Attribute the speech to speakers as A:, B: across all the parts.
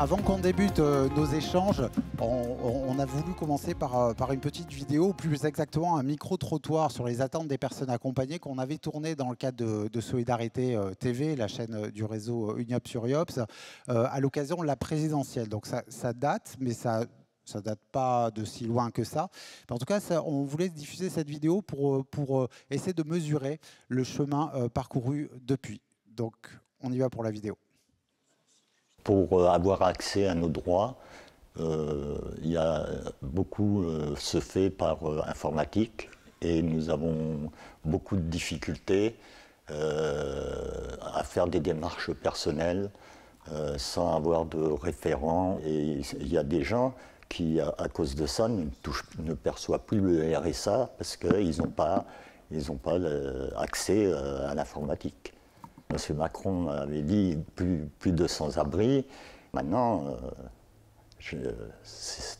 A: Avant qu'on débute nos échanges, on a voulu commencer par une petite vidéo, plus exactement un micro-trottoir sur les attentes des personnes accompagnées qu'on avait tourné dans le cadre de Solidarité TV, la chaîne du réseau Uniop sur IOPS, à l'occasion de la présidentielle. Donc ça date, mais ça date pas de si loin que ça. En tout cas, on voulait diffuser cette vidéo pour essayer de mesurer le chemin parcouru depuis. Donc, on y va pour la vidéo.
B: Pour avoir accès à nos droits, il y a beaucoup se fait par informatique et nous avons beaucoup de difficultés à faire des démarches personnelles sans avoir de référent. Et il y a des gens qui, à cause de ça, ne perçoivent plus le RSA parce qu'ils n'ont pas accès à l'informatique. M. Macron avait dit plus de sans-abri. Maintenant,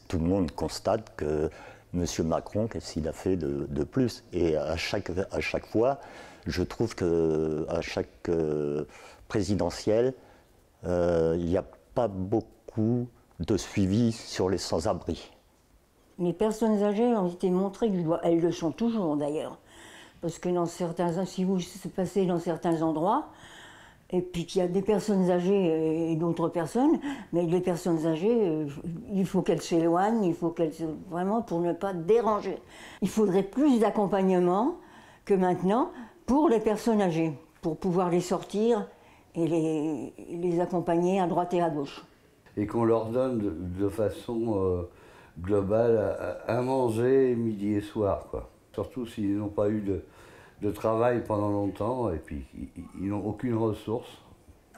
B: tout le monde constate que M. Macron, qu'est-ce qu'il a fait de plus? Et à chaque fois, je trouve qu'à chaque présidentielle, il n'y a pas beaucoup de suivi sur les sans-abri.
C: Les personnes âgées ont été montrées du doigt. Elles le sont toujours d'ailleurs. Parce que si vous passez dans certains endroits, et puis qu'il y a des personnes âgées et d'autres personnes, mais les personnes âgées, il faut qu'elles s'éloignent, vraiment pour ne pas déranger. Il faudrait plus d'accompagnement que maintenant pour les personnes âgées, pour pouvoir les sortir et les accompagner à droite et à gauche.
D: Et qu'on leur donne de façon globale à manger midi et soir, quoi. Surtout s'ils n'ont pas eu de travail pendant longtemps et puis ils n'ont aucune ressource.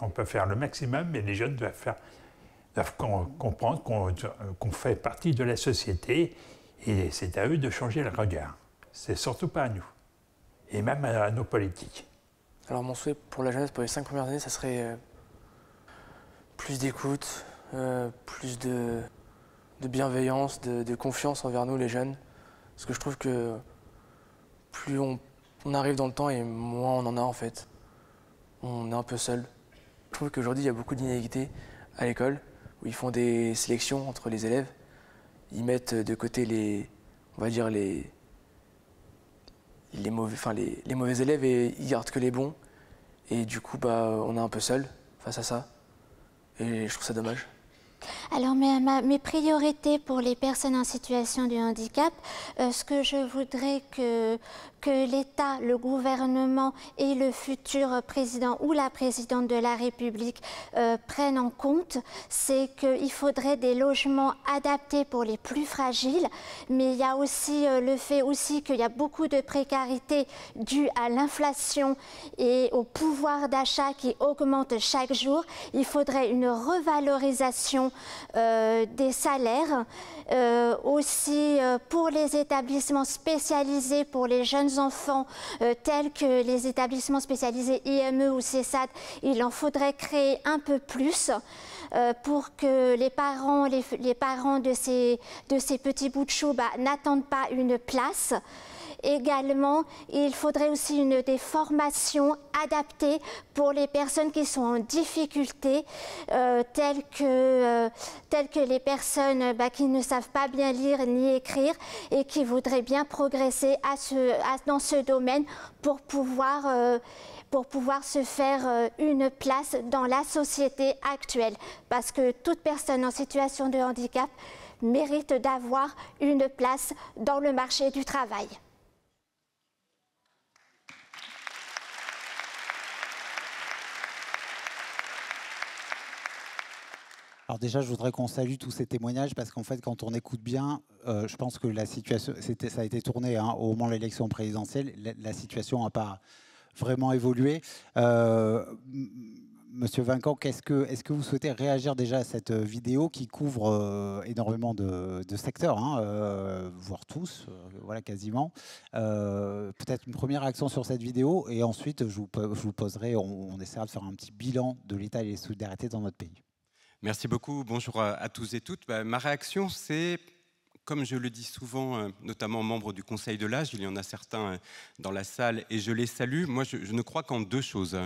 E: On peut faire le maximum, mais les jeunes doivent comprendre qu'on fait partie de la société et c'est à eux de changer le regard. C'est surtout pas à nous, et même à nos politiques.
F: Alors mon souhait pour la jeunesse, pour les 5 premières années, ça serait plus d'écoute, plus de bienveillance, de confiance envers nous les jeunes. Parce que je trouve que plus on arrive dans le temps et moins on en a en fait. On est un peu seul. Je trouve qu'aujourd'hui il y a beaucoup d'inégalités à l'école où ils font des sélections entre les élèves. Ils mettent de côté on va dire les mauvais élèves et ils gardent que les bons. Et du coup on est un peu seul face à ça. Et je trouve ça dommage.
G: Alors mes priorités pour les personnes en situation de handicap, ce que je voudrais que l'État, le gouvernement et le futur président ou la présidente de la République prennent en compte, c'est qu'il faudrait des logements adaptés pour les plus fragiles, mais il y a aussi le fait aussi qu'il y a beaucoup de précarité due à l'inflation et au pouvoir d'achat qui augmente chaque jour. Il faudrait une revalorisation des salaires, aussi pour les établissements spécialisés pour les jeunes enfants tels que les établissements spécialisés IME ou CESAD, il en faudrait créer un peu plus pour que les parents de ces petits bouts de chou n'attendent pas une place. Également, il faudrait aussi des formations adaptées pour les personnes qui sont en difficulté, telles que les personnes qui ne savent pas bien lire ni écrire et qui voudraient bien progresser dans ce domaine pour pouvoir se faire une place dans la société actuelle. Parce que toute personne en situation de handicap mérite d'avoir une place dans le marché du travail.
A: Alors déjà, je voudrais qu'on salue tous ces témoignages parce qu'en fait, quand on écoute bien, je pense que la situation, ça a été tourné au moment de l'élection présidentielle, la situation n'a pas vraiment évolué. Monsieur Vincan, est-ce que vous souhaitez réagir déjà à cette vidéo qui couvre énormément de secteurs, voire tous, voilà quasiment. Peut-être une première réaction sur cette vidéo et ensuite je vous poserai, on essaiera de faire un petit bilan de l'État et des solidarités dans notre pays.
H: Merci beaucoup, bonjour à tous et toutes. Ma réaction, c'est, comme je le dis souvent, notamment aux membres du Conseil de l'âge, il y en a certains dans la salle et je les salue. Moi, je ne crois qu'en deux choses.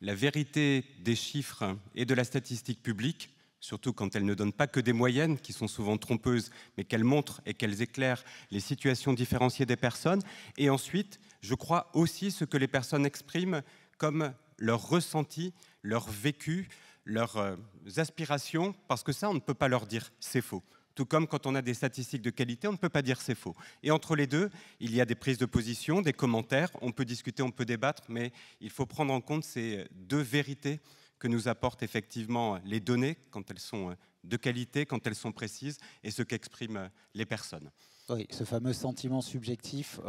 H: La vérité des chiffres et de la statistique publique, surtout quand elles ne donnent pas que des moyennes, qui sont souvent trompeuses, mais qu'elles montrent et qu'elles éclairent les situations différenciées des personnes. Et ensuite, je crois aussi ce que les personnes expriment comme leur ressenti, leur vécu, leurs aspirations, parce que ça, on ne peut pas leur dire c'est faux. Tout comme quand on a des statistiques de qualité, on ne peut pas dire c'est faux. Et entre les deux, il y a des prises de position, des commentaires, on peut discuter, on peut débattre, mais il faut prendre en compte ces deux vérités que nous apportent effectivement les données, quand elles sont de qualité, quand elles sont précises, et ce qu'expriment les personnes.
A: Oui, ce fameux sentiment subjectif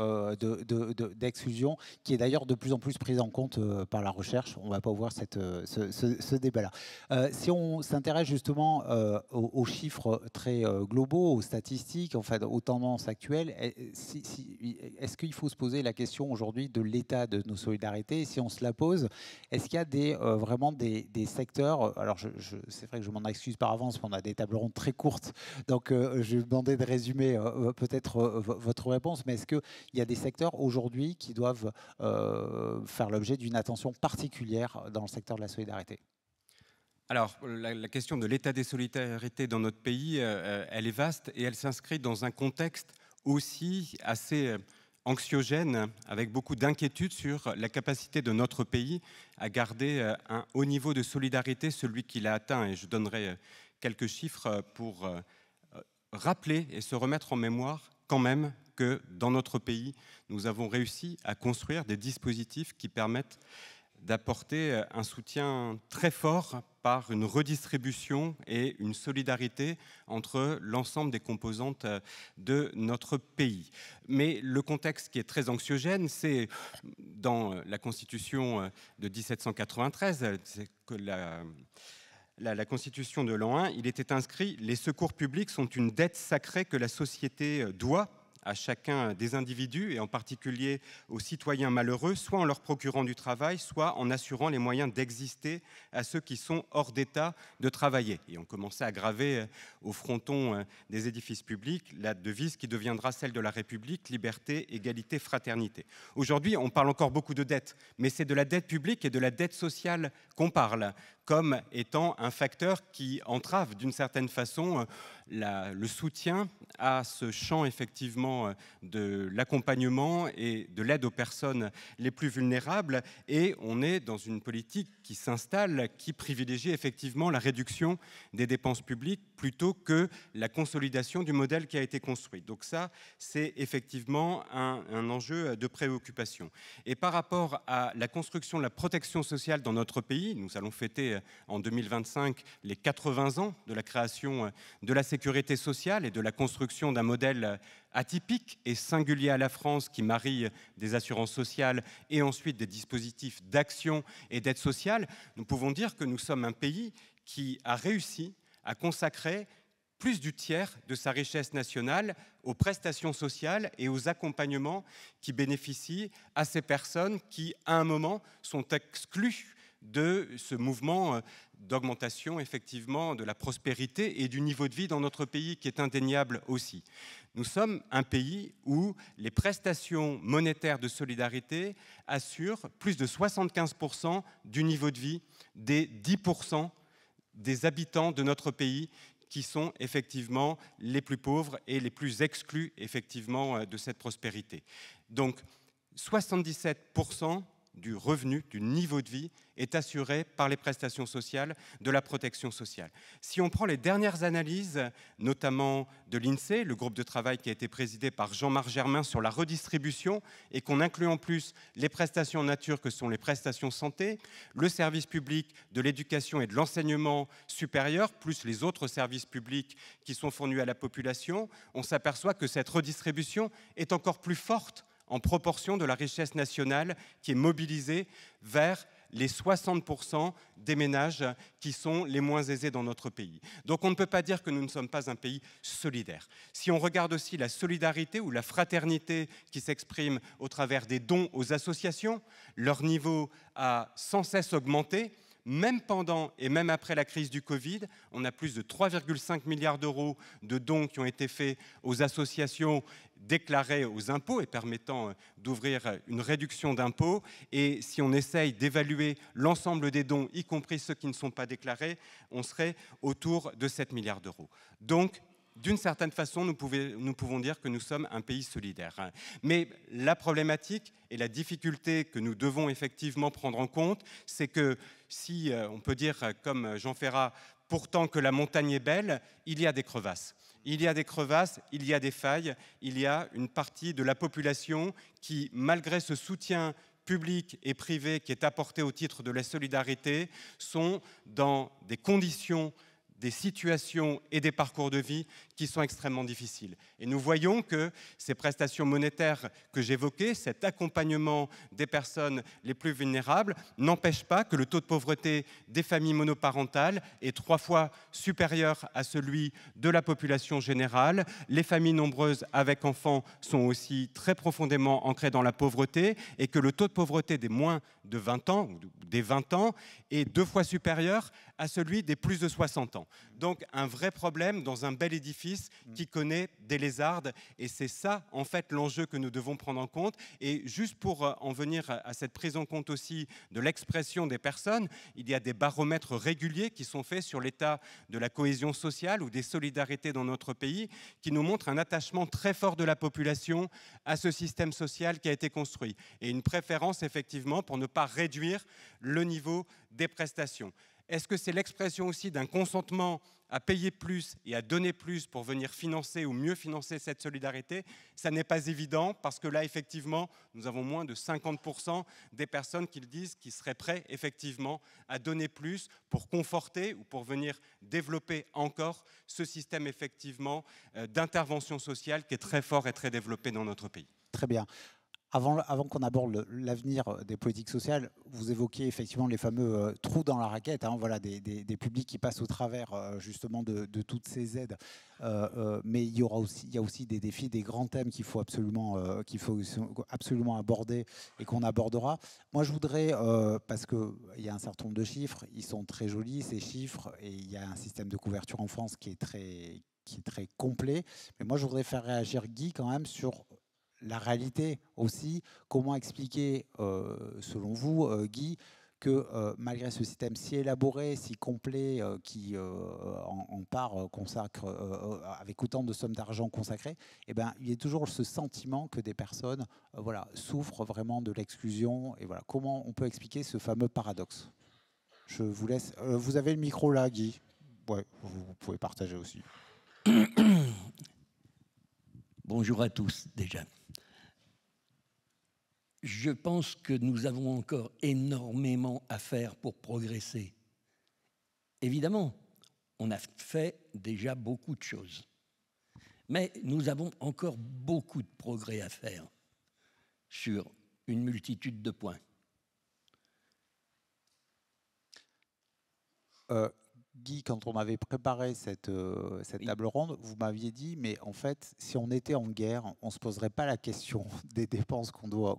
A: d'exclusion, qui est d'ailleurs de plus en plus pris en compte par la recherche. On ne va pas voir ce débat-là. Si on s'intéresse justement aux chiffres très globaux, aux statistiques, en fait, aux tendances actuelles, est-ce qu'il faut se poser la question aujourd'hui de l'état de nos solidarités? Et si on se la pose, est-ce qu'il y a vraiment des secteurs, alors c'est vrai que je m'en excuse par avance, mais on a des tables rondes très courtes, donc je vais demander de résumer peut-être votre réponse, mais est-ce qu'il y a des secteurs aujourd'hui qui doivent faire l'objet d'une attention particulière dans le secteur de la solidarité?
H: Alors, la question de l'état des solidarités dans notre pays, elle est vaste et elle s'inscrit dans un contexte aussi assez anxiogène, avec beaucoup d'inquiétudes sur la capacité de notre pays à garder un haut niveau de solidarité, celui qu'il a atteint. Et je donnerai quelques chiffres pour rappeler et se remettre en mémoire quand même que dans notre pays, nous avons réussi à construire des dispositifs qui permettent d'apporter un soutien très fort par une redistribution et une solidarité entre l'ensemble des composantes de notre pays. Mais le contexte qui est très anxiogène, c'est dans la Constitution de 1793, c'est que la Constitution de l'an 1, il était inscrit « Les secours publics sont une dette sacrée que la société doit à chacun des individus, et en particulier aux citoyens malheureux, soit en leur procurant du travail, soit en assurant les moyens d'exister à ceux qui sont hors d'état de travailler ». Et on commençait à graver au fronton des édifices publics la devise qui deviendra celle de la République, liberté, égalité, fraternité. Aujourd'hui, on parle encore beaucoup de dette, mais c'est de la dette publique et de la dette sociale qu'on parle, comme étant un facteur qui entrave d'une certaine façon le soutien à ce champ effectivement de l'accompagnement et de l'aide aux personnes les plus vulnérables. Et on est dans une politique qui s'installe, qui privilégie effectivement la réduction des dépenses publiques plutôt que la consolidation du modèle qui a été construit. Donc ça, c'est effectivement un enjeu de préoccupation. Et par rapport à la construction de la protection sociale dans notre pays, nous allons fêter en 2025 les 80 ans de la création de la sécurité sociale et de la construction d'un modèle atypique et singulier à la France qui marie des assurances sociales et ensuite des dispositifs d'action et d'aide sociale. Nous pouvons dire que nous sommes un pays qui a réussi à consacrer plus du tiers de sa richesse nationale aux prestations sociales et aux accompagnements qui bénéficient à ces personnes qui, à un moment, sont exclues de ce mouvement d'augmentation effectivement de la prospérité et du niveau de vie dans notre pays qui est indéniable aussi. Nous sommes un pays où les prestations monétaires de solidarité assurent plus de 75% du niveau de vie des 10% des habitants de notre pays qui sont effectivement les plus pauvres et les plus exclus effectivement de cette prospérité. Donc 77% du revenu, du niveau de vie, est assuré par les prestations sociales de la protection sociale. Si on prend les dernières analyses, notamment de l'INSEE, le groupe de travail qui a été présidé par Jean-Marc Germain sur la redistribution, et qu'on inclut en plus les prestations en nature que sont les prestations santé, le service public de l'éducation et de l'enseignement supérieur, plus les autres services publics qui sont fournis à la population, on s'aperçoit que cette redistribution est encore plus forte en proportion de la richesse nationale qui est mobilisée vers les 60% des ménages qui sont les moins aisés dans notre pays. Donc on ne peut pas dire que nous ne sommes pas un pays solidaire. Si on regarde aussi la solidarité ou la fraternité qui s'exprime au travers des dons aux associations, leur niveau a sans cesse augmenté. même pendant et même après la crise du Covid, on a plus de 3,5 milliards d'euros de dons qui ont été faits aux associations déclarées aux impôts et permettant d'ouvrir une réduction d'impôts. Et si on essaye d'évaluer l'ensemble des dons, y compris ceux qui ne sont pas déclarés, on serait autour de 7 milliards d'euros. Donc, d'une certaine façon, nous pouvons dire que nous sommes un pays solidaire. Mais la problématique et la difficulté que nous devons effectivement prendre en compte, c'est que si on peut dire comme Jean Ferrat, pourtant que la montagne est belle, il y a des crevasses. Il y a des crevasses, il y a des failles, il y a une partie de la population qui, malgré ce soutien public et privé qui est apporté au titre de la solidarité, sont dans des conditions, des situations et des parcours de vie qui sont extrêmement difficiles. Et nous voyons que ces prestations monétaires que j'évoquais, cet accompagnement des personnes les plus vulnérables, n'empêchent pas que le taux de pauvreté des familles monoparentales est 3 fois supérieur à celui de la population générale. Les familles nombreuses avec enfants sont aussi très profondément ancrées dans la pauvreté et que le taux de pauvreté des moins de 20 ans, ou des 20 ans, est 2 fois supérieur à celui des plus de 60 ans. Donc un vrai problème dans un bel édifice qui connaît des lézardes. Et c'est ça, en fait, l'enjeu que nous devons prendre en compte. Et juste pour en venir à cette prise en compte aussi de l'expression des personnes, il y a des baromètres réguliers qui sont faits sur l'état de la cohésion sociale ou des solidarités dans notre pays, qui nous montrent un attachement très fort de la population à ce système social qui a été construit. Et une préférence, effectivement, pour ne pas réduire le niveau des prestations. Est-ce que c'est l'expression aussi d'un consentement à payer plus et à donner plus pour venir financer ou mieux financer cette solidarité? Ça n'est pas évident parce que là, effectivement, nous avons moins de 50% des personnes qui le disent qui seraient prêts, effectivement, à donner plus pour conforter ou pour venir développer encore ce système, effectivement, d'intervention sociale qui est très fort et très développé dans notre pays.
A: Très bien. Avant qu'on aborde l'avenir des politiques sociales, vous évoquiez effectivement les fameux trous dans la raquette, hein, voilà, des publics qui passent au travers justement de toutes ces aides. Mais il y a aussi des défis, des grands thèmes qu'il faut absolument aborder et qu'on abordera. Moi, je voudrais, parce qu'il y a un certain nombre de chiffres, ils sont très jolis, ces chiffres, et il y a un système de couverture en France qui est très complet. Mais moi, je voudrais faire réagir Guy quand même sur la réalité aussi. Comment expliquer, selon vous, Guy, que malgré ce système si élaboré, si complet, qui en part consacre, avec autant de sommes d'argent consacrées, eh ben, il y a toujours ce sentiment que des personnes voilà, souffrent vraiment de l'exclusion. Et voilà, comment on peut expliquer ce fameux paradoxe? Je vous laisse. Vous avez le micro là, Guy. Ouais, vous pouvez partager aussi.
I: Bonjour à tous, déjà. Je pense que nous avons encore énormément à faire pour progresser. Évidemment, on a fait déjà beaucoup de choses. Mais nous avons encore beaucoup de progrès à faire sur une multitude de points.
A: Guy, quand on avait préparé cette table ronde, vous m'aviez dit, mais en fait, si on était en guerre, on ne se poserait pas la question des dépenses qu'on doit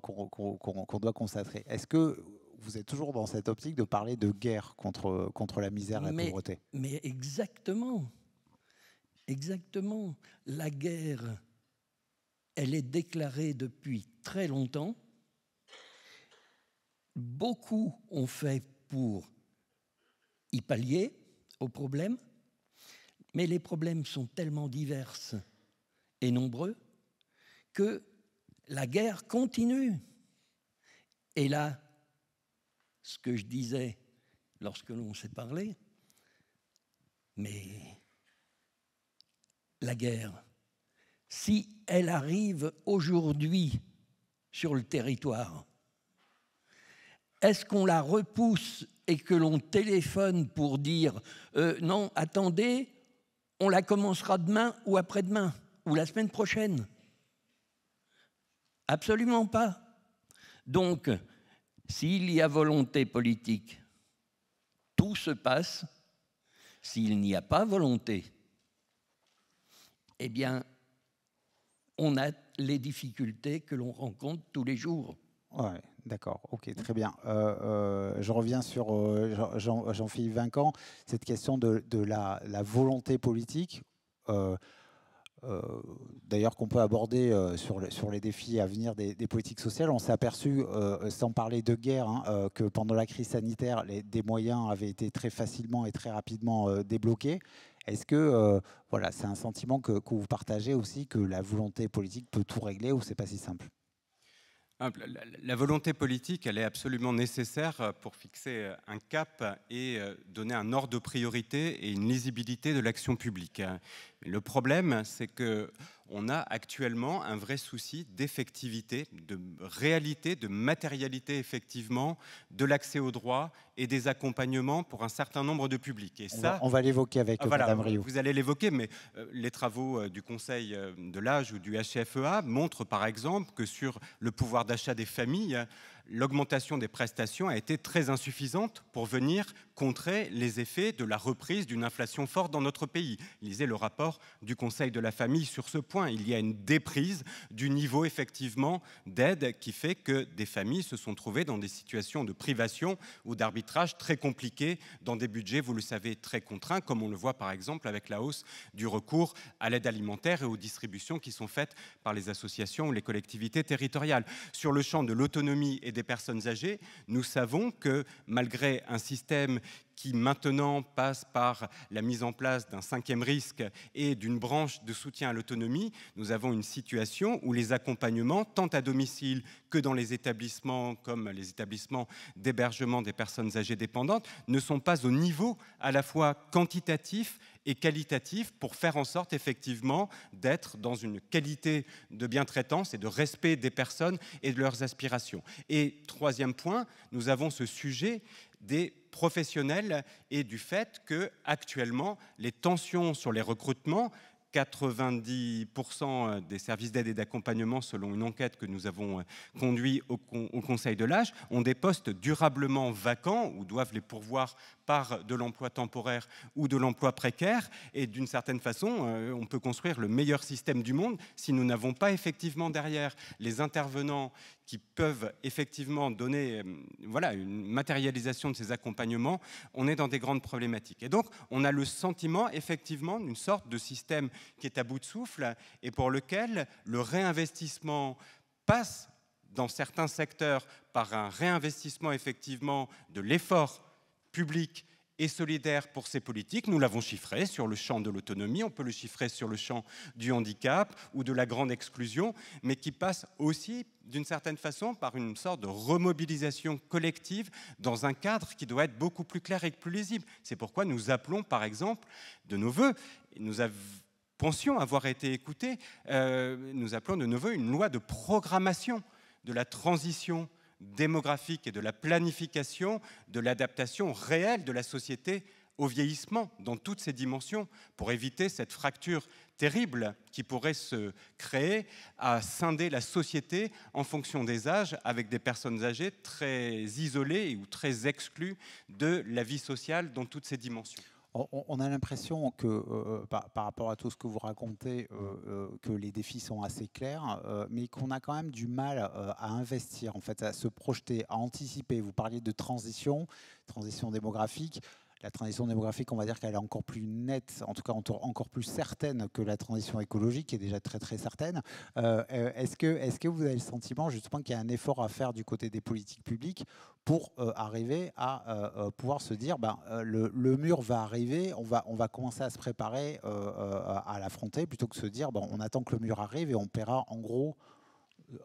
A: consacrer. Est-ce que vous êtes toujours dans cette optique de parler de guerre contre la misère et la pauvreté?
I: Mais exactement. Exactement. La guerre, elle est déclarée depuis très longtemps. Beaucoup ont fait pour y pallier aux problèmes, mais les problèmes sont tellement divers et nombreux que la guerre continue. Et là, ce que je disais lorsque l'on s'est parlé, mais la guerre, si elle arrive aujourd'hui sur le territoire, est-ce qu'on la repousse et que l'on téléphone pour dire non, attendez, on la commencera demain ou après-demain ou la semaine prochaine? Absolument pas. Donc, s'il y a volonté politique, tout se passe. S'il n'y a pas volonté, eh bien, on a les difficultés que l'on rencontre tous les jours.
A: Ouais, d'accord, ok, très bien. Je reviens sur Jean-Philippe Vinquant, cette question de la volonté politique. D'ailleurs qu'on peut aborder sur les défis à venir des politiques sociales. On s'est aperçu, sans parler de guerre, hein, que pendant la crise sanitaire, des moyens avaient été très facilement et très rapidement débloqués. Est-ce que voilà, c'est un sentiment que vous partagez aussi, que la volonté politique peut tout régler, ou c'est pas si simple?
H: La volonté politique, elle est absolument nécessaire pour fixer un cap et donner un ordre de priorité et une lisibilité de l'action publique. Le problème, c'est qu'on a actuellement un vrai souci d'effectivité, de réalité, de matérialité effectivement, de l'accès aux droits et des accompagnements pour un certain nombre de publics. Et
A: on va l'évoquer avec Madame Rioux.
H: Vous allez l'évoquer, mais les travaux du Conseil de l'âge ou du HCFEA montrent par exemple que sur le pouvoir d'achat des familles, l'augmentation des prestations a été très insuffisante pour venir contrer les effets de la reprise d'une inflation forte dans notre pays. Lisez le rapport du Conseil de la famille sur ce point. Il y a une déprise du niveau effectivement d'aide qui fait que des familles se sont trouvées dans des situations de privation ou d'arbitrage très compliquées dans des budgets, vous le savez, très contraints, comme on le voit par exemple avec la hausse du recours à l'aide alimentaire et aux distributions qui sont faites par les associations ou les collectivités territoriales. Sur le champ de l'autonomie et des personnes âgées, nous savons que malgré un système qui maintenant passe par la mise en place d'un 5e risque et d'une branche de soutien à l'autonomie, nous avons une situation où les accompagnements, tant à domicile que dans les établissements comme les établissements d'hébergement des personnes âgées dépendantes, ne sont pas au niveau à la fois quantitatif et qualitatif pour faire en sorte effectivement d'être dans une qualité de bientraitance et de respect des personnes et de leurs aspirations. Et troisième point, nous avons ce sujet des professionnels et du fait que actuellement les tensions sur les recrutements, 90% des services d'aide et d'accompagnement, selon une enquête que nous avons conduite au Conseil de l'âge, ont des postes durablement vacants ou doivent les pourvoir par de l'emploi temporaire ou de l'emploi précaire. Et d'une certaine façon, on peut construire le meilleur système du monde si nous n'avons pas effectivement derrière les intervenants qui peuvent effectivement donner voilà, une matérialisation de ces accompagnements. On est dans des grandes problématiques. Et donc, on a le sentiment effectivement d'une sorte de système qui est à bout de souffle et pour lequel le réinvestissement passe dans certains secteurs par un réinvestissement effectivement de l'effort public et solidaire pour ces politiques. Nous l'avons chiffré sur le champ de l'autonomie, on peut le chiffrer sur le champ du handicap ou de la grande exclusion, mais qui passe aussi d'une certaine façon par une sorte de remobilisation collective dans un cadre qui doit être beaucoup plus clair et plus lisible. C'est pourquoi nous appelons par exemple de nos voeux, pensions avoir été écoutés, nous appelons de nos voeux une loi de programmation de la transition démographique et de la planification de l'adaptation réelle de la société au vieillissement dans toutes ses dimensions pour éviter cette fracture terrible qui pourrait se créer à scinder la société en fonction des âges avec des personnes âgées très isolées ou très exclues de la vie sociale dans toutes ses dimensions.
A: On a l'impression que, par rapport à tout ce que vous racontez, que les défis sont assez clairs, mais qu'on a quand même du mal à investir, en fait, à se projeter, à anticiper. Vous parliez de transition démographique. La transition démographique, on va dire qu'elle est encore plus nette, en tout cas encore plus certaine que la transition écologique, qui est déjà très très certaine. Est-ce que vous avez le sentiment justement qu'il y a un effort à faire du côté des politiques publiques pour arriver à pouvoir se dire le mur va arriver, on va commencer à se préparer à l'affronter, plutôt que de se dire on attend que le mur arrive et on paiera en gros,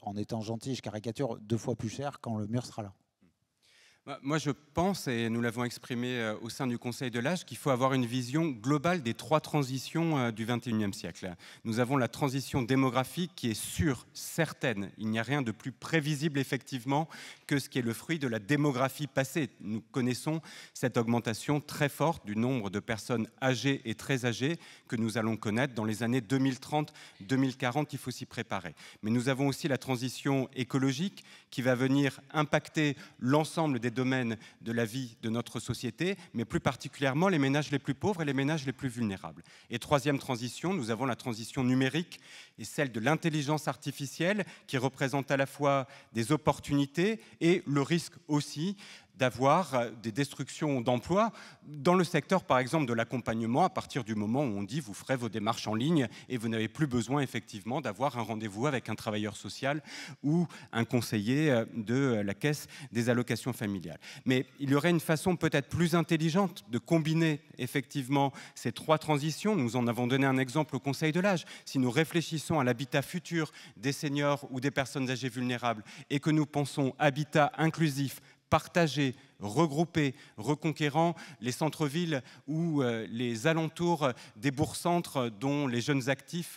A: en étant gentil, je caricature, 2 fois plus cher quand le mur sera là?
H: Moi, je pense, et nous l'avons exprimé au sein du Conseil de l'âge, qu'il faut avoir une vision globale des 3 transitions du XXIe siècle. Nous avons la transition démographique qui est sûre, certaine. Il n'y a rien de plus prévisible, effectivement, que ce qui est le fruit de la démographie passée. Nous connaissons cette augmentation très forte du nombre de personnes âgées et très âgées que nous allons connaître dans les années 2030-2040. Il faut s'y préparer. Mais nous avons aussi la transition écologique qui va venir impacter l'ensemble des domaines de la vie de notre société, mais plus particulièrement les ménages les plus pauvres et les ménages les plus vulnérables. Et troisième transition, nous avons la transition numérique et celle de l'intelligence artificielle qui représente à la fois des opportunités et le risque aussi d'avoir des destructions d'emplois dans le secteur, par exemple, de l'accompagnement, à partir du moment où on dit vous ferez vos démarches en ligne et vous n'avez plus besoin, effectivement, d'avoir un rendez-vous avec un travailleur social ou un conseiller de la caisse des allocations familiales. Mais il y aurait une façon peut-être plus intelligente de combiner, effectivement, ces trois transitions. Nous en avons donné un exemple au Conseil de l'âge. Si nous réfléchissons à l'habitat futur des seniors ou des personnes âgées vulnérables et que nous pensons habitat inclusif, partagé, regroupé, reconquérant les centres-villes ou les alentours des bourgs-centres dont les jeunes actifs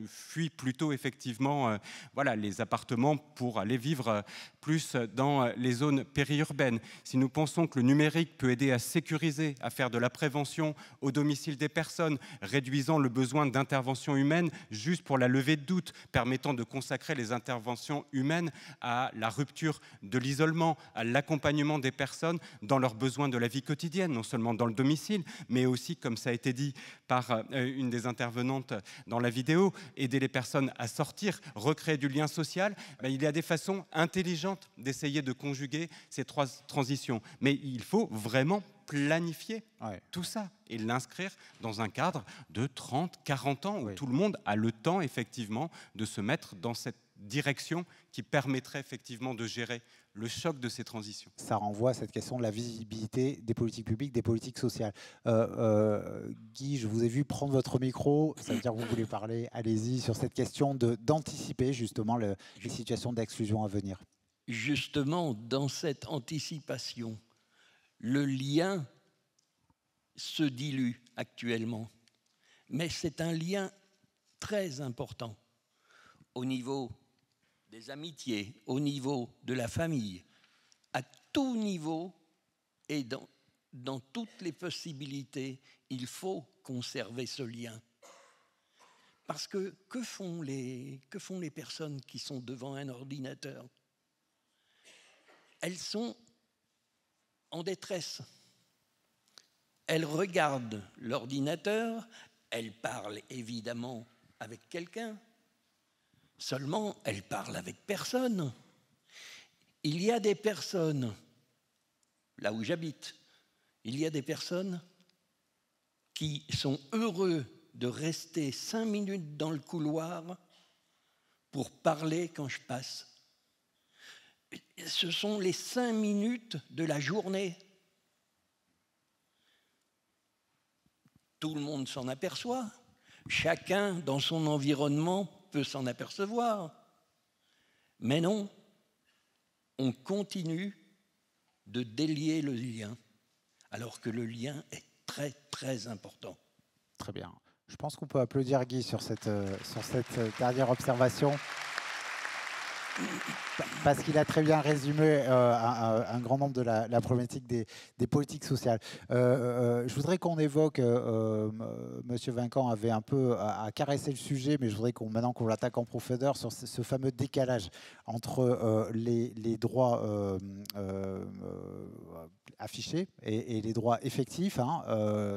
H: fuient plutôt effectivement voilà, les appartements pour aller vivre plus dans les zones périurbaines. Si nous pensons que le numérique peut aider à sécuriser, à faire de la prévention au domicile des personnes, réduisant le besoin d'intervention humaine juste pour la levée de doutes, permettant de consacrer les interventions humaines à la rupture de l'isolement, à l'accompagnement des personnes dans leurs besoins de la vie quotidienne, non seulement dans le domicile, mais aussi, comme ça a été dit par une des intervenantes dans la vidéo, aider les personnes à sortir, recréer du lien social. Il y a des façons intelligentes d'essayer de conjuguer ces trois transitions. Mais il faut vraiment planifier tout ça et l'inscrire dans un cadre de 30, 40 ans où tout le monde a le temps, effectivement, de se mettre dans cette direction qui permettrait effectivement de gérer le choc de ces transitions.
A: Ça renvoie à cette question de la visibilité des politiques publiques, des politiques sociales. Guy, je vous ai vu prendre votre micro, ça veut dire que vous voulez parler, allez-y, sur cette question d'anticiper justement les situations d'exclusion à venir.
I: Justement, dans cette anticipation, le lien se dilue actuellement, mais c'est un lien très important au niveau des amitiés, au niveau de la famille, à tout niveau et dans toutes les possibilités, il faut conserver ce lien. Parce que font les personnes qui sont devant un ordinateur? Elles sont en détresse. Elles regardent l'ordinateur, elles parlent évidemment avec quelqu'un. Seulement, elle parle avec personne. Il y a des personnes, là où j'habite, il y a des personnes qui sont heureux de rester 5 minutes dans le couloir pour parler quand je passe. Ce sont les 5 minutes de la journée. Tout le monde s'en aperçoit. Chacun, dans son environnement, peut s'en apercevoir. Mais non, on continue de délier le lien, alors que le lien est très, très important.
A: Très bien. Je pense qu'on peut applaudir Guy sur cette dernière observation. Parce qu'il a très bien résumé un grand nombre de la problématique des politiques sociales. Je voudrais qu'on évoque, Monsieur Vincent avait un peu à caresser le sujet, mais je voudrais maintenant qu'on l'attaque en profondeur sur ce fameux décalage entre les droits affichés et les droits effectifs.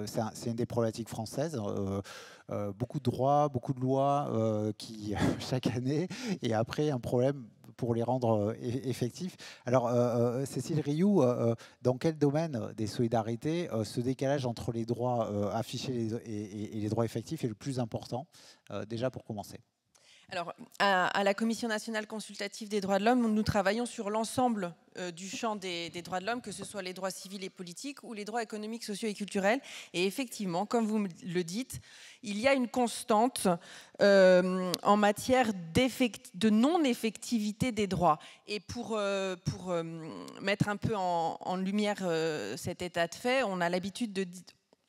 A: C'est une des problématiques françaises. Beaucoup de droits, beaucoup de lois qui, chaque année, et après un problème pour les rendre effectifs. Alors, Cécile Rioux, dans quel domaine des solidarités ce décalage entre les droits affichés et les droits effectifs est le plus important, déjà pour commencer?
J: Alors, à la Commission nationale consultative des droits de l'homme, nous travaillons sur l'ensemble du champ des droits de l'homme, que ce soit les droits civils et politiques ou les droits économiques, sociaux et culturels. Et effectivement, comme vous le dites, il y a une constante en matière de non-effectivité des droits. Et pour mettre un peu en lumière cet état de fait, on a l'habitude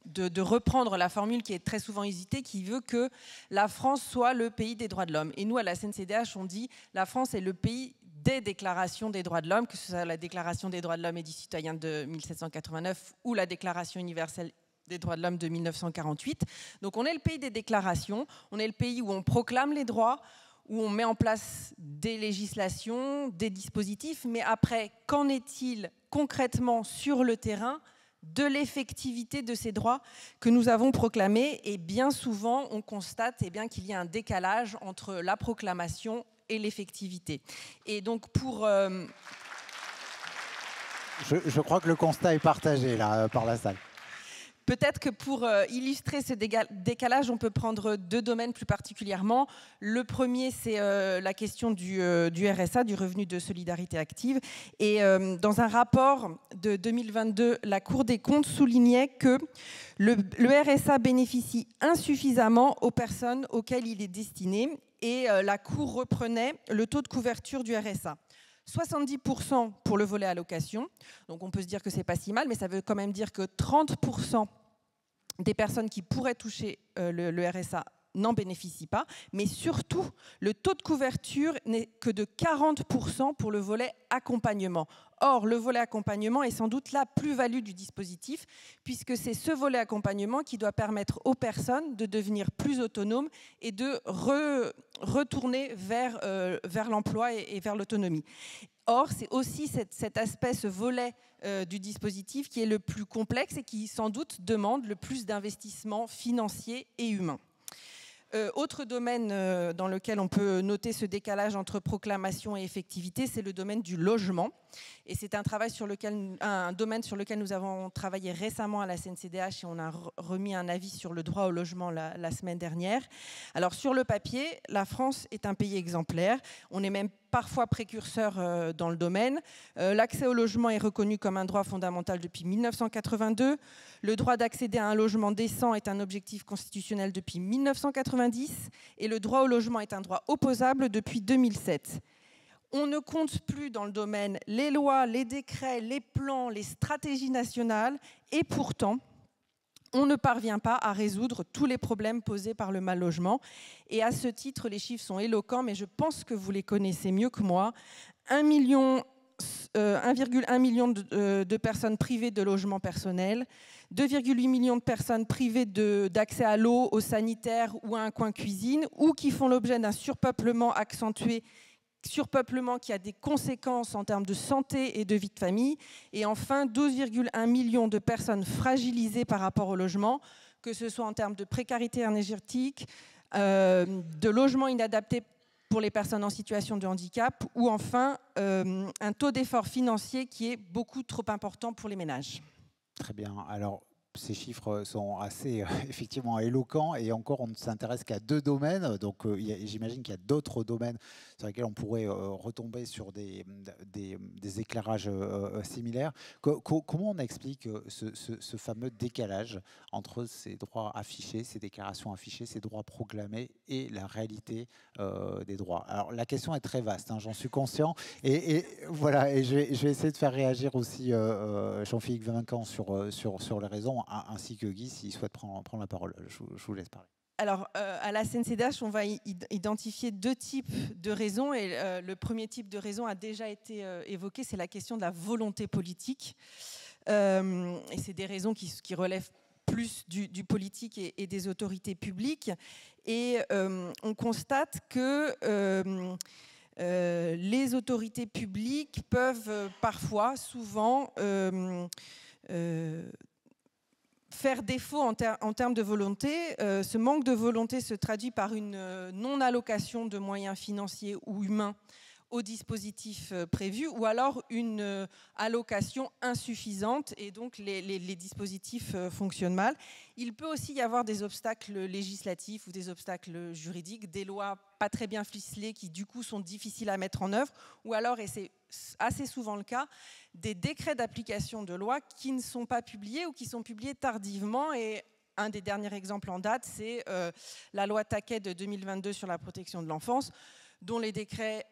J: de reprendre la formule qui est très souvent hésitée, qui veut que la France soit le pays des droits de l'homme. Et nous, à la CNCDH, on dit la France est le pays des déclarations des droits de l'homme, que ce soit la Déclaration des droits de l'homme et du citoyen de 1789 ou la Déclaration universelle des droits de l'homme de 1948. Donc on est le pays des déclarations, on est le pays où on proclame les droits, où on met en place des législations, des dispositifs, mais après, qu'en est-il concrètement sur le terrain de l'effectivité de ces droits que nous avons proclamés? Et bien souvent, on constate qu'il y a un décalage entre la proclamation et l'effectivité. Et donc pour...
A: Je crois que le constat est partagé là, par la salle.
J: Peut-être que pour illustrer ce décalage, on peut prendre deux domaines plus particulièrement. Le premier, c'est la question du RSA, du revenu de solidarité active. Et dans un rapport de 2022, la Cour des comptes soulignait que le RSA bénéficie insuffisamment aux personnes auxquelles il est destiné. Et la Cour reprenait le taux de couverture du RSA. 70% pour le volet allocation, donc on peut se dire que c'est pas si mal, mais ça veut quand même dire que 30% des personnes qui pourraient toucher le RSA n'en bénéficient pas, mais surtout, le taux de couverture n'est que de 40% pour le volet accompagnement. Or, le volet accompagnement est sans doute la plus-value du dispositif, puisque c'est ce volet accompagnement qui doit permettre aux personnes de devenir plus autonomes et de retourner vers l'emploi et vers l'autonomie. Or, c'est aussi cet aspect, ce volet du dispositif qui est le plus complexe et qui sans doute demande le plus d'investissement financier et humain. Autre domaine dans lequel on peut noter ce décalage entre proclamation et effectivité, c'est le domaine du logement. Et c'est un domaine sur lequel nous avons travaillé récemment à la CNCDH et on a remis un avis sur le droit au logement la semaine dernière. Alors sur le papier, la France est un pays exemplaire. On est même parfois précurseur dans le domaine. L'accès au logement est reconnu comme un droit fondamental depuis 1982. Le droit d'accéder à un logement décent est un objectif constitutionnel depuis 1990. Et le droit au logement est un droit opposable depuis 2007. On ne compte plus dans le domaine les lois, les décrets, les plans, les stratégies nationales. Et pourtant, on ne parvient pas à résoudre tous les problèmes posés par le mal-logement. Et à ce titre, les chiffres sont éloquents, mais je pense que vous les connaissez mieux que moi. 1,1 million de personnes privées de logement personnel, 2,8 millions de personnes privées d'accès à l'eau, au sanitaire ou à un coin cuisine, ou qui font l'objet d'un surpeuplement accentué, surpeuplement qui a des conséquences en termes de santé et de vie de famille. Et enfin, 12,1 millions de personnes fragilisées par rapport au logement, que ce soit en termes de précarité énergétique, de logement inadapté pour les personnes en situation de handicap, ou enfin un taux d'effort financier qui est beaucoup trop important pour les ménages.
A: Très bien. Alors, ces chiffres sont assez effectivement éloquents et encore on ne s'intéresse qu'à 2 domaines, donc j'imagine qu'il y a d'autres domaines sur lesquels on pourrait retomber sur des éclairages similaires. Comment on explique ce fameux décalage entre ces droits affichés, ces déclarations affichées, ces droits proclamés et la réalité des droits? Alors la question est très vaste, hein, j'en suis conscient, et voilà, et je vais essayer de faire réagir aussi Jean-Philippe Vinquant sur les raisons, ainsi que Guy, s'il souhaite prendre la parole. Je vous laisse parler.
J: Alors, à la CNCDH, on va identifier 2 types de raisons. Et le premier type de raison a déjà été évoqué, c'est la question de la volonté politique. Et c'est des raisons qui relèvent plus du politique et des autorités publiques. Et on constate que les autorités publiques peuvent parfois, souvent, faire défaut en termes de volonté. Ce manque de volonté se traduit par une non-allocation de moyens financiers ou humains au dispositif prévu, ou alors une allocation insuffisante, et donc les dispositifs fonctionnent mal. Il peut aussi y avoir des obstacles législatifs ou des obstacles juridiques, des lois pas très bien ficelées qui du coup sont difficiles à mettre en œuvre, ou alors, et c'est assez souvent le cas, des décrets d'application de lois qui ne sont pas publiés ou qui sont publiés tardivement. Et un des derniers exemples en date, c'est la loi Taquet de 2022 sur la protection de l'enfance, dont les décrets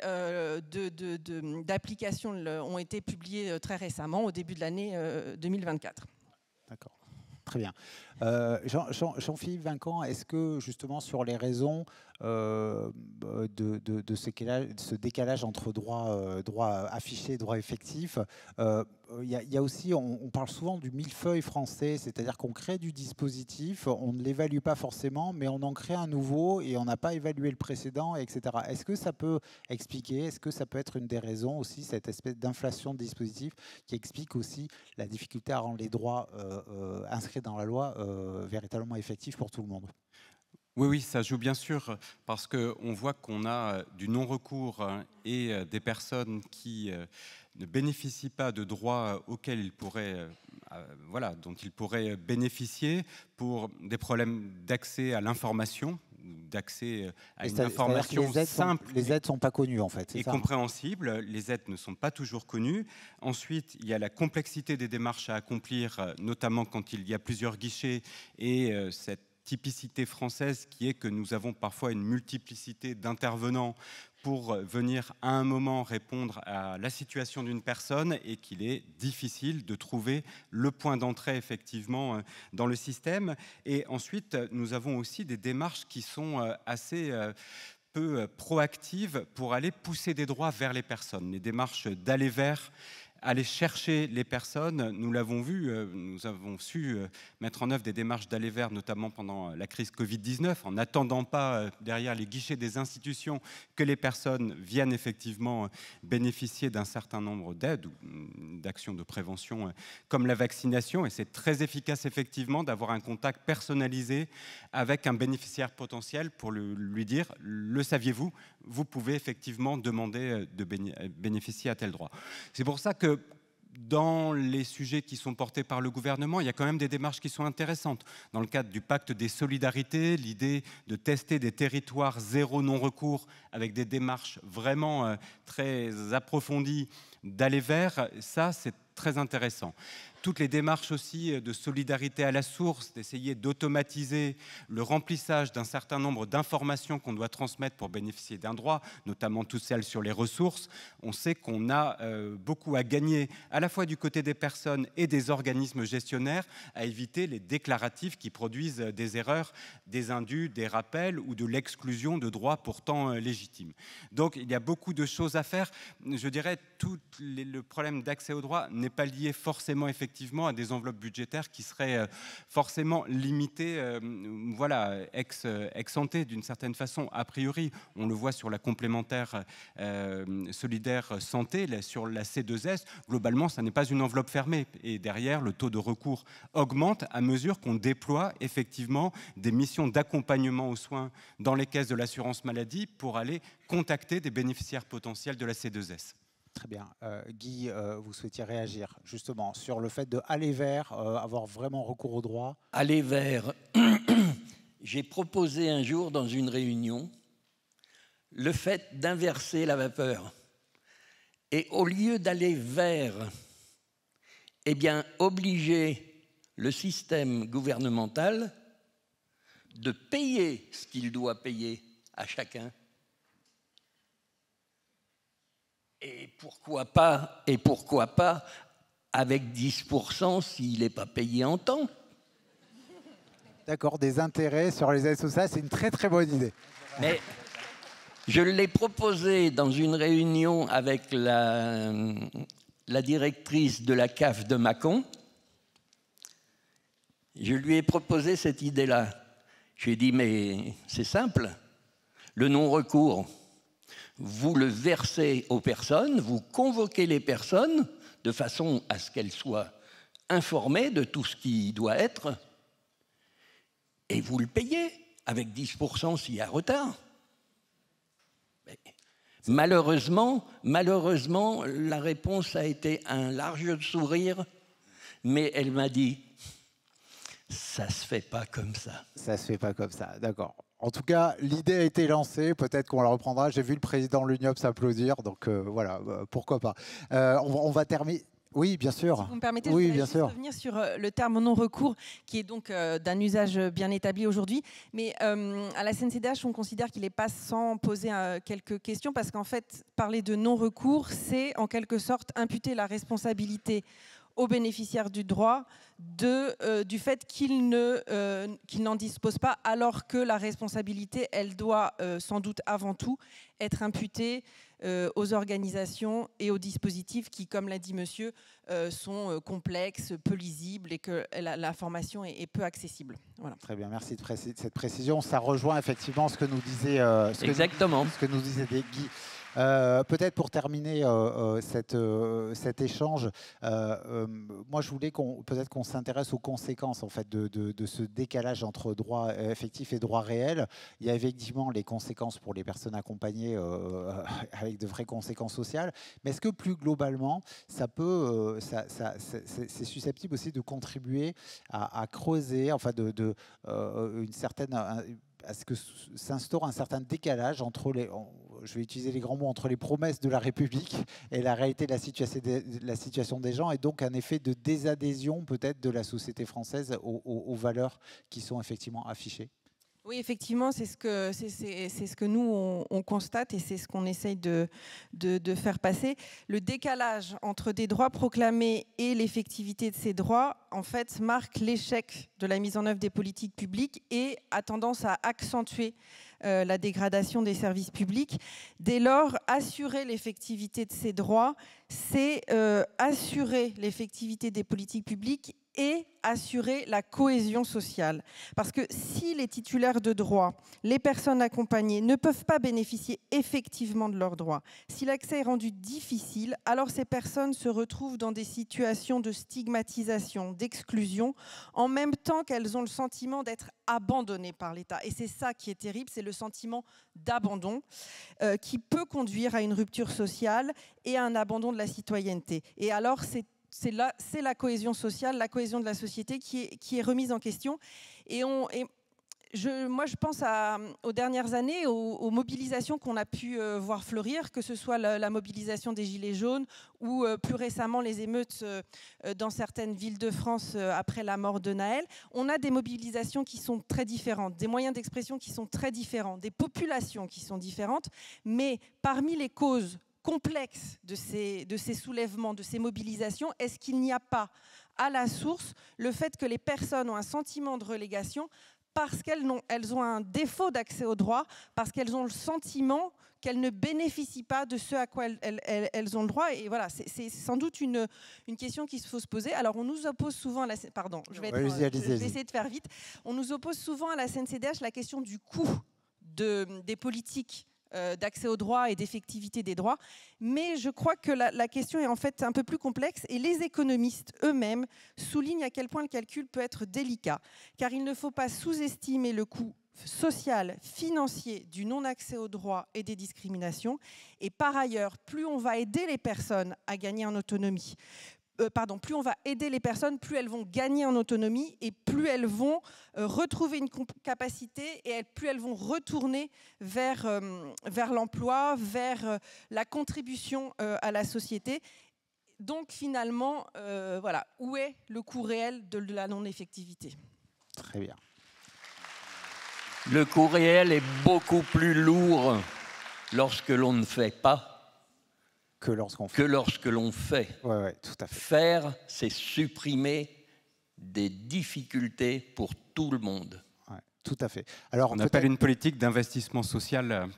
J: d'application ont été publiés très récemment, au début de l'année 2024.
A: D'accord, très bien. Jean-Philippe Vinquant, est-ce que justement sur les raisons de ce décalage entre droit affiché et droit effectif, il y a aussi, on parle souvent du millefeuille français, c'est-à-dire qu'on crée du dispositif, on ne l'évalue pas forcément, mais on en crée un nouveau et on n'a pas évalué le précédent, etc. Est-ce que ça peut expliquer, est-ce que ça peut être une des raisons aussi, cette espèce d'inflation de dispositifs qui explique aussi la difficulté à rendre les droits inscrits dans la loi véritablement effectifs pour tout le monde?
H: Oui, ça joue bien sûr, parce qu'on voit qu'on a du non-recours et des personnes qui ne bénéficient pas de droits auxquels ils pourraient, dont ils pourraient bénéficier pour des problèmes d'accès à l'information, d'accès à une information simple.
A: Les aides ne sont pas connues, en fait.
H: Et compréhensibles. Les aides ne sont pas toujours connues. Ensuite, il y a la complexité des démarches à accomplir, notamment quand il y a plusieurs guichets, et cette typicité française qui est que nous avons parfois une multiplicité d'intervenants pour venir à un moment répondre à la situation d'une personne et qu'il est difficile de trouver le point d'entrée effectivement dans le système. Et ensuite, nous avons aussi des démarches qui sont assez peu proactives pour aller pousser des droits vers les personnes. Les démarches d'aller vers, aller chercher les personnes, nous l'avons vu, nous avons su mettre en œuvre des démarches d'aller vers, notamment pendant la crise Covid-19, en n'attendant pas derrière les guichets des institutions que les personnes viennent effectivement bénéficier d'un certain nombre d'aides ou d'actions de prévention comme la vaccination. Et c'est très efficace effectivement d'avoir un contact personnalisé avec un bénéficiaire potentiel pour lui dire « le saviez-vous ? Vous pouvez effectivement demander de bénéficier à tel droit ». C'est pour ça que dans les sujets qui sont portés par le gouvernement, il y a quand même des démarches qui sont intéressantes. Dans le cadre du pacte des solidarités, l'idée de tester des territoires zéro non-recours avec des démarches vraiment très approfondies d'aller vers, ça c'est très intéressant. Toutes les démarches aussi de solidarité à la source, d'essayer d'automatiser le remplissage d'un certain nombre d'informations qu'on doit transmettre pour bénéficier d'un droit, notamment toutes celles sur les ressources. On sait qu'on a beaucoup à gagner, à la fois du côté des personnes et des organismes gestionnaires, à éviter les déclaratifs qui produisent des erreurs, des indus, des rappels ou de l'exclusion de droits pourtant légitimes. Donc il y a beaucoup de choses à faire. Je dirais tout le problème d'accès au droit n'est pas lié forcément effectivement à des enveloppes budgétaires qui seraient forcément limitées, ex ante d'une certaine façon. A priori, on le voit sur la complémentaire solidaire santé, sur la C2S, globalement, ça n'est pas une enveloppe fermée. Et derrière, le taux de recours augmente à mesure qu'on déploie effectivement des missions d'accompagnement aux soins dans les caisses de l'assurance maladie pour aller contacter des bénéficiaires potentiels de la C2S.
A: Très bien. Guy, vous souhaitiez réagir justement sur le fait d'aller vers, avoir vraiment recours au droit.
I: Aller vers. J'ai proposé un jour dans une réunion le fait d'inverser la vapeur. Et au lieu d'aller vers, eh bien, obliger le système gouvernemental de payer ce qu'il doit payer à chacun. Et pourquoi pas avec 10% s'il n'est pas payé en temps?
A: D'accord, des intérêts sur les aides sociales, c'est une très très bonne idée.
I: Mais je l'ai proposé dans une réunion avec la directrice de la CAF de Mâcon. Je lui ai proposé cette idée-là. Je lui ai dit, mais c'est simple, le non-recours. Vous le versez aux personnes, vous convoquez les personnes de façon à ce qu'elles soient informées de tout ce qui doit être et vous le payez avec 10% s'il y a retard. Mais malheureusement, la réponse a été un large sourire, mais elle m'a dit « ça se fait pas comme ça ».
A: Ça se fait pas comme ça, d'accord. En tout cas, l'idée a été lancée, peut-être qu'on la reprendra. J'ai vu le président de l'UNIOP s'applaudir, donc voilà, pourquoi pas. On va terminer. Oui, bien sûr.
J: Si vous me permettez,
A: oui,
J: je
A: bien
J: voudrais revenir sur le terme non-recours, qui est donc d'un usage bien établi aujourd'hui. Mais à la CNCDH, on considère qu'il n'est pas sans poser quelques questions, parce qu'en fait, parler de non-recours, c'est en quelque sorte imputer la responsabilité aux bénéficiaires du droit du fait qu'ils n'en disposent pas, alors que la responsabilité, elle doit sans doute avant tout être imputée aux organisations et aux dispositifs qui, comme l'a dit monsieur, sont complexes, peu lisibles et que l'information est peu accessible. Voilà.
A: Très bien, merci de cette précision. Ça rejoint effectivement ce que nous disait,
I: Exactement.
A: Ce que nous disait Guy. Peut-être pour terminer cet échange, moi je voulais peut-être qu'on s'intéresse aux conséquences en fait, de ce décalage entre droit effectif et droit réel. Il y a effectivement les conséquences pour les personnes accompagnées avec de vraies conséquences sociales, mais est-ce que plus globalement, c'est susceptible aussi de contribuer à creuser, enfin une certaine... à ce que s'instaure un certain décalage entre je vais utiliser les grands mots, entre les promesses de la République et la réalité de la situation des gens, et donc un effet de désadhésion peut-être de la société française aux valeurs qui sont effectivement affichées.
J: Oui, effectivement, c'est ce que nous, on constate et c'est ce qu'on essaye de faire passer. Le décalage entre des droits proclamés et l'effectivité de ces droits, en fait, marque l'échec de la mise en œuvre des politiques publiques et a tendance à accentuer la dégradation des services publics. Dès lors, assurer l'effectivité de ces droits, c'est assurer l'effectivité des politiques publiques et assurer la cohésion sociale. Parce que si les titulaires de droits, les personnes accompagnées, ne peuvent pas bénéficier effectivement de leurs droits, si l'accès est rendu difficile, alors ces personnes se retrouvent dans des situations de stigmatisation, d'exclusion, en même temps qu'elles ont le sentiment d'être abandonnées par l'État. Et c'est ça qui est terrible, c'est le sentiment d'abandon qui peut conduire à une rupture sociale et à un abandon de la citoyenneté. Et alors, c'est la cohésion sociale, la cohésion de la société qui est remise en question. Moi, je pense aux dernières années, aux mobilisations qu'on a pu voir fleurir, que ce soit la mobilisation des Gilets jaunes ou plus récemment les émeutes dans certaines villes de France après la mort de Naël. On a des mobilisations qui sont très différentes, des moyens d'expression qui sont très différents, des populations qui sont différentes, mais parmi les causes complexe de ces soulèvements, de ces mobilisations, est-ce qu'il n'y a pas à la source le fait que les personnes ont un sentiment de relégation parce qu'elles ont un défaut d'accès aux droits, parce qu'elles ont le sentiment qu'elles ne bénéficient pas de ce à quoi elles ont le droit. Et voilà, c'est sans doute une question qu'il faut se poser. Alors, on nous oppose souvent à la... Pardon, je vais essayer de faire vite. On nous oppose souvent à la CNCDH la question du coût des politiques d'accès aux droits et d'effectivité des droits. Mais je crois que la question est en fait un peu plus complexe et les économistes eux-mêmes soulignent à quel point le calcul peut être délicat, car il ne faut pas sous-estimer le coût social, financier du non-accès aux droits et des discriminations. Et par ailleurs, plus on va aider les personnes à gagner en autonomie, plus on va aider les personnes, plus elles vont gagner en autonomie et plus elles vont retrouver une capacité et plus elles vont retourner vers l'emploi, vers la contribution à la société. Donc finalement, voilà, où est le coût réel de la non-effectivité ?
A: Très bien.
I: Le coût réel est beaucoup plus lourd lorsque l'on ne fait pas que lorsque l'on fait.
A: Ouais, tout à fait.
I: Faire, c'est supprimer des difficultés pour tout le monde.
A: Ouais, tout à fait. Alors,
H: on appelle une politique d'investissement social.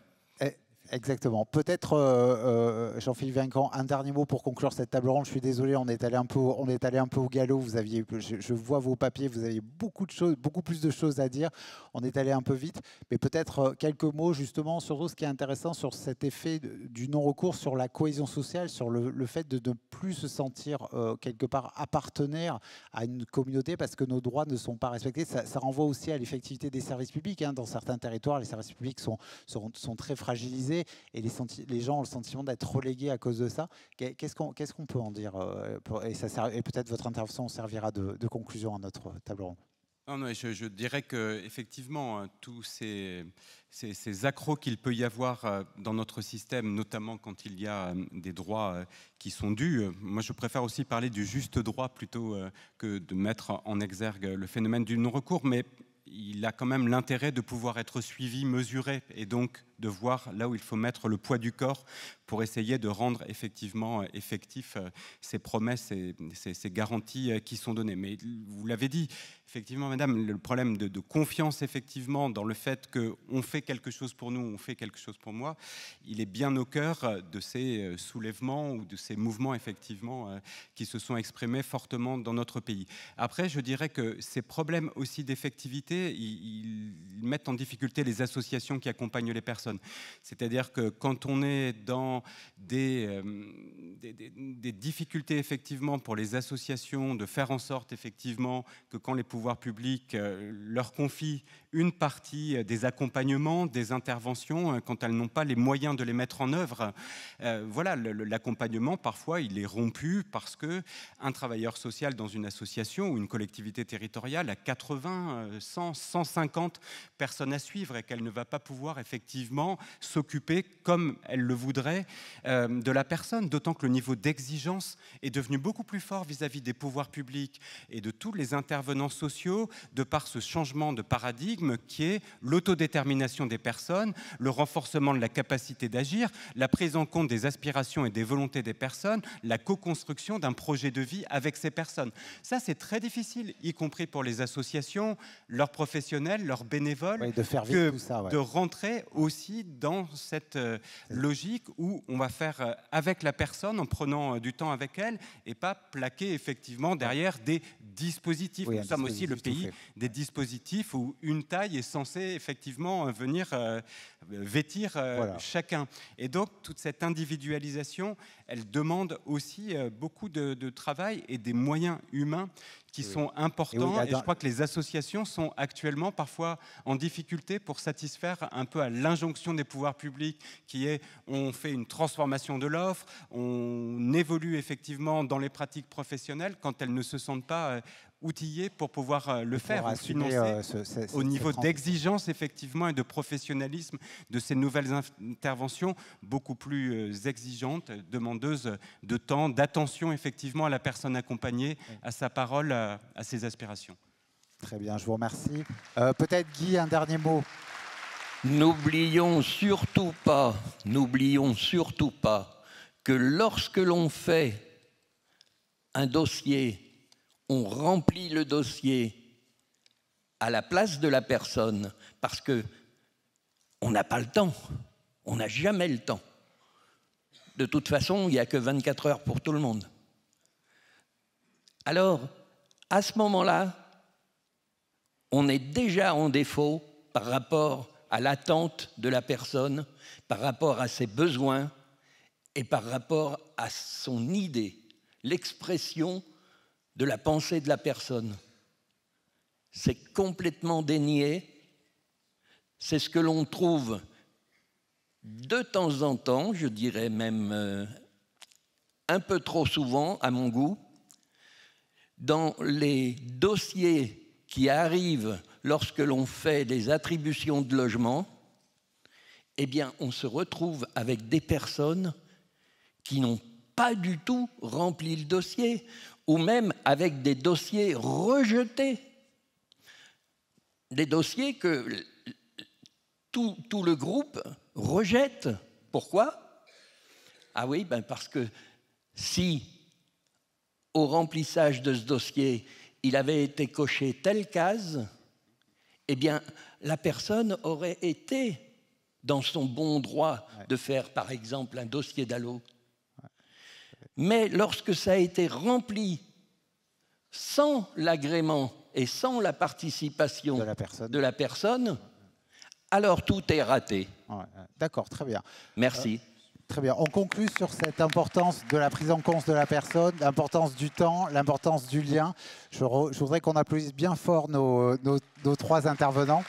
A: Exactement. Peut-être, Jean-Philippe Vinquant, un dernier mot pour conclure cette table ronde. Je suis désolé, on est allé un peu au galop. Vous aviez, je vois vos papiers, vous aviez beaucoup plus de choses à dire. On est allé un peu vite, mais peut-être quelques mots justement sur ce qui est intéressant sur cet effet du non-recours, sur la cohésion sociale, sur le fait de ne plus se sentir quelque part appartenir à une communauté parce que nos droits ne sont pas respectés. Ça renvoie aussi à l'effectivité des services publics. Hein. Dans certains territoires, les services publics sont très fragilisés. Et les gens ont le sentiment d'être relégués à cause de ça. Qu'est-ce qu'on peut en dire et peut-être votre intervention servira de conclusion à notre table ronde.
H: Non, je dirais qu'effectivement, tous ces accros qu'il peut y avoir dans notre système, notamment quand il y a des droits qui sont dus, moi je préfère aussi parler du juste droit plutôt que de mettre en exergue le phénomène du non-recours, mais il a quand même l'intérêt de pouvoir être suivi, mesuré, et donc de voir là où il faut mettre le poids du corps pour essayer de rendre effectivement effectifs ces promesses et ces garanties qui sont données. Mais vous l'avez dit, effectivement, madame, le problème de confiance, effectivement, dans le fait qu'on fait quelque chose pour nous, on fait quelque chose pour moi, il est bien au cœur de ces soulèvements ou de ces mouvements, effectivement, qui se sont exprimés fortement dans notre pays. Après, je dirais que ces problèmes aussi d'effectivité, ils mettent en difficulté les associations qui accompagnent les personnes. C'est-à-dire que quand on est dans des difficultés, effectivement, pour les associations, de faire en sorte, effectivement, que quand les pouvoirs publics leur confient une partie des accompagnements, des interventions, quand elles n'ont pas les moyens de les mettre en œuvre, voilà, l'accompagnement, parfois, il est rompu parce qu'un travailleur social dans une association ou une collectivité territoriale a 80, 100, 150 personnes à suivre et qu'elle ne va pas pouvoir, effectivement, s'occuper comme elle le voudrait de la personne, d'autant que le niveau d'exigence est devenu beaucoup plus fort vis-à-vis des pouvoirs publics et de tous les intervenants sociaux, de par ce changement de paradigme qui est l'autodétermination des personnes, le renforcement de la capacité d'agir, la prise en compte des aspirations et des volontés des personnes, la co-construction d'un projet de vie avec ces personnes. Ça, c'est très difficile, y compris pour les associations, leurs professionnels, leurs bénévoles,
A: oui, de faire vivre tout ça, ouais.
H: De rentrer aussi dans cette logique où on va faire avec la personne en prenant du temps avec elle et pas plaquer effectivement derrière des dispositifs.
A: Oui,
H: nous sommes aussi le pays des dispositifs où une taille est censée effectivement venir vêtir voilà. Chacun. Et donc toute cette individualisation, elle demande aussi beaucoup de travail et des moyens humains qui sont importants. Et je crois que les associations sont actuellement parfois en difficulté pour satisfaire un peu à l'injonction des pouvoirs publics qui est on fait une transformation de l'offre, on évolue effectivement dans les pratiques professionnelles quand elles ne se sentent pas outillés pour pouvoir le faire, ou financer au niveau d'exigence effectivement et de professionnalisme de ces nouvelles interventions beaucoup plus exigeantes, demandeuses de temps, d'attention effectivement à la personne accompagnée, à sa parole, à ses aspirations.
A: Très bien, je vous remercie. Peut-être Guy, un dernier mot.
I: N'oublions surtout pas que lorsque l'on fait un dossier, on remplit le dossier à la place de la personne parce qu'on n'a pas le temps, on n'a jamais le temps. De toute façon, il n'y a que 24 heures pour tout le monde. Alors, à ce moment-là, on est déjà en défaut par rapport à l'attente de la personne, par rapport à ses besoins et par rapport à son idée, l'expression de la pensée de la personne. C'est complètement dénié. C'est ce que l'on trouve de temps en temps, je dirais même un peu trop souvent à mon goût, dans les dossiers qui arrivent lorsque l'on fait des attributions de logement. Eh bien, on se retrouve avec des personnes qui n'ont pas du tout rempli le dossier, ou même avec des dossiers rejetés, des dossiers que tout le groupe rejette. Pourquoi? Ah oui, ben parce que si, au remplissage de ce dossier, il avait été coché telle case, eh bien, la personne aurait été dans son bon droit de faire, par exemple, un dossier d'allo. Mais lorsque ça a été rempli sans l'agrément et sans la participation de la personne, alors tout est raté.
A: Ouais, d'accord, très bien.
I: Merci.
A: Très bien. On conclut sur cette importance de la prise en compte de la personne, l'importance du temps, l'importance du lien. Je voudrais qu'on applaudisse bien fort nos trois intervenants.